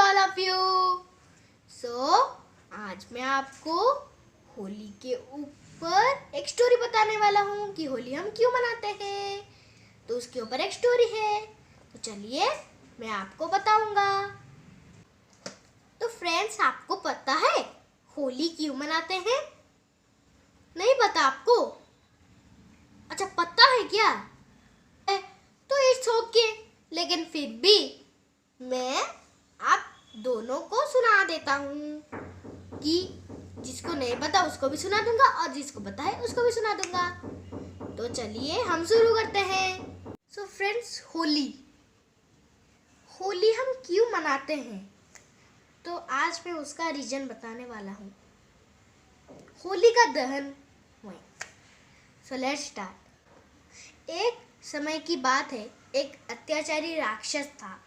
all of you. आज मैं आपको होली के ऊपर एक स्टोरी बताने वाला हूँ कि होली हम क्यों मनाते हैं। तो उसके ऊपर एक स्टोरी है, तो चलिए मैं आपको बताऊंगा। तो फ्रेंड्स, आपको पता है होली क्यों मनाते हैं? नहीं पता आपको? अच्छा, पता है क्या? तो इट्स ओके, लेकिन फिर भी मैं आप दोनों को सुना देता हूँ कि जिसको नहीं पता उसको भी सुना दूंगा और जिसको पता है उसको भी सुना दूंगा। तो चलिए हम शुरू करते हैं। सो फ्रेंड्स, होली हम क्यों मनाते हैं, तो आज मैं उसका रीजन बताने वाला हूँ। होली का दहन हुए। So let's start. एक समय की बात है, एक अत्याचारी राक्षस था।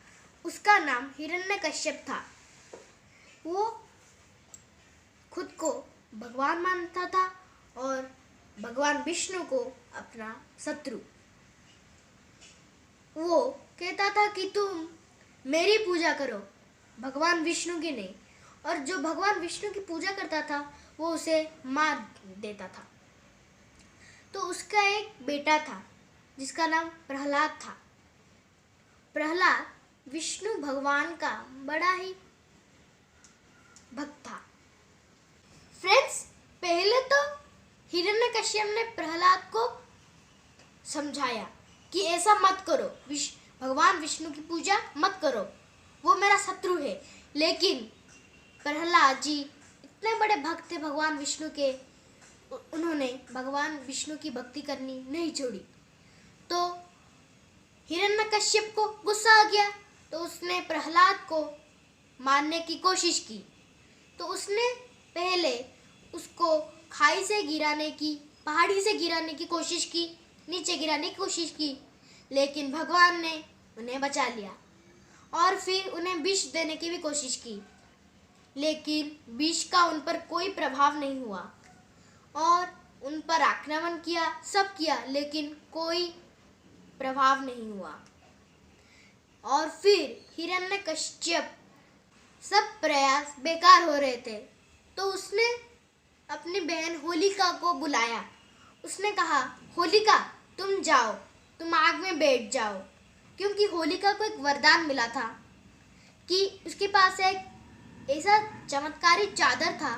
उसका नाम हिरण्यकश्यप था। वो खुद को भगवान मानता था और भगवान विष्णु को अपना शत्रु। वो कहता था कि तुम मेरी पूजा करो, भगवान विष्णु की नहीं। और जो भगवान विष्णु की पूजा करता था वो उसे मार देता था। तो उसका एक बेटा था जिसका नाम प्रहलाद था। प्रहलाद विष्णु भगवान का बड़ा ही भक्त था। फ्रेंड्स, पहले तो हिरण्यकश्यप ने प्रहलाद को समझाया कि ऐसा मत करो, भगवान विष्णु की पूजा मत करो, वो मेरा शत्रु है। लेकिन प्रहलाद जी इतने बड़े भक्त थे भगवान विष्णु के, उन्होंने भगवान विष्णु की भक्ति करनी नहीं छोड़ी। तो हिरण्यकश्यप को गुस्सा आ गया, तो उसने प्रहलाद को मारने की कोशिश की। तो उसने पहले उसको खाई से गिराने की, पहाड़ी से गिराने की कोशिश की, नीचे गिराने की कोशिश की, लेकिन भगवान ने उन्हें बचा लिया। और फिर उन्हें विष देने की भी कोशिश की, लेकिन विष का उन पर कोई प्रभाव नहीं हुआ। और उन पर आक्रमण किया, सब किया, लेकिन कोई प्रभाव नहीं हुआ। और फिर हिरण्यकश्यप सब प्रयास बेकार हो रहे थे, तो उसने अपनी बहन होलिका को बुलाया। उसने कहा, होलिका तुम जाओ, तुम आग में बैठ जाओ। क्योंकि होलिका को एक वरदान मिला था कि उसके पास एक ऐसा चमत्कारी चादर था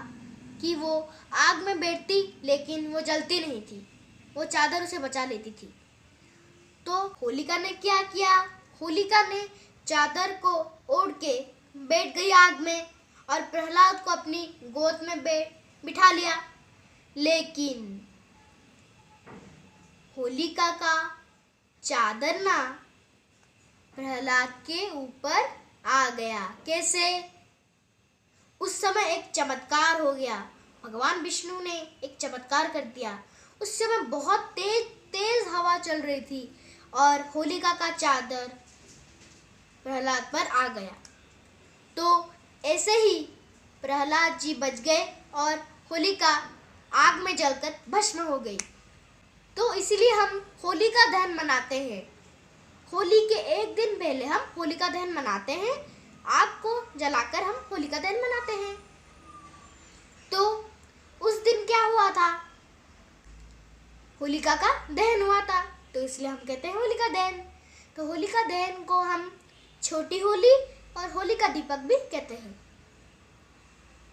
कि वो आग में बैठती लेकिन वो जलती नहीं थी, वो चादर उसे बचा लेती थी। तो होलिका ने क्या किया? होलिका ने चादर को ओढ़ के बैठ गई आग में और प्रहलाद को अपनी गोद में बिठा लिया। लेकिन होलिका का चादर ना प्रहलाद के ऊपर आ गया। कैसे? उस समय एक चमत्कार हो गया, भगवान विष्णु ने एक चमत्कार कर दिया। उस समय बहुत तेज हवा चल रही थी और होलिका का चादर प्रहलाद पर आ गया। तो ऐसे ही प्रहलाद जी बच गए और होलिका आग में जलकर भस्म हो गई। तो इसीलिए हम होलिका दहन मनाते हैं। होली के एक दिन पहले हम होलिका दहन मनाते हैं। आग को जलाकर हम होलिका दहन मनाते हैं। तो उस दिन क्या हुआ था? होलिका का दहन हुआ था, तो इसलिए हम कहते हैं होलिका दहन। तो होलिका दहन को हम छोटी होली और होलिका दीपक भी कहते हैं।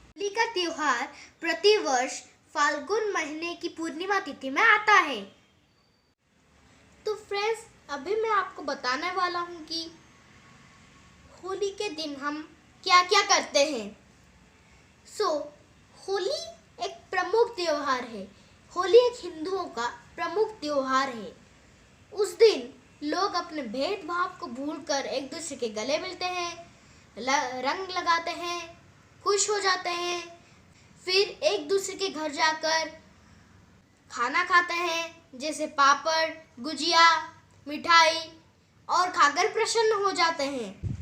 होली का त्योहार प्रतिवर्ष फाल्गुन महीने की पूर्णिमा तिथि में आता है। तो फ्रेंड्स, अभी मैं आपको बताने वाला हूँ कि होली के दिन हम क्या क्या करते हैं। होली एक प्रमुख त्योहार है। होली एक हिंदुओं का प्रमुख त्योहार है। उस दिन लोग अपने भेदभाव को भूलकर एक दूसरे के गले मिलते हैं, रंग लगाते हैं, खुश हो जाते हैं। फिर एक दूसरे के घर जाकर खाना खाते हैं, जैसे पापड़, गुजिया, मिठाई, और खाकर प्रसन्न हो जाते हैं।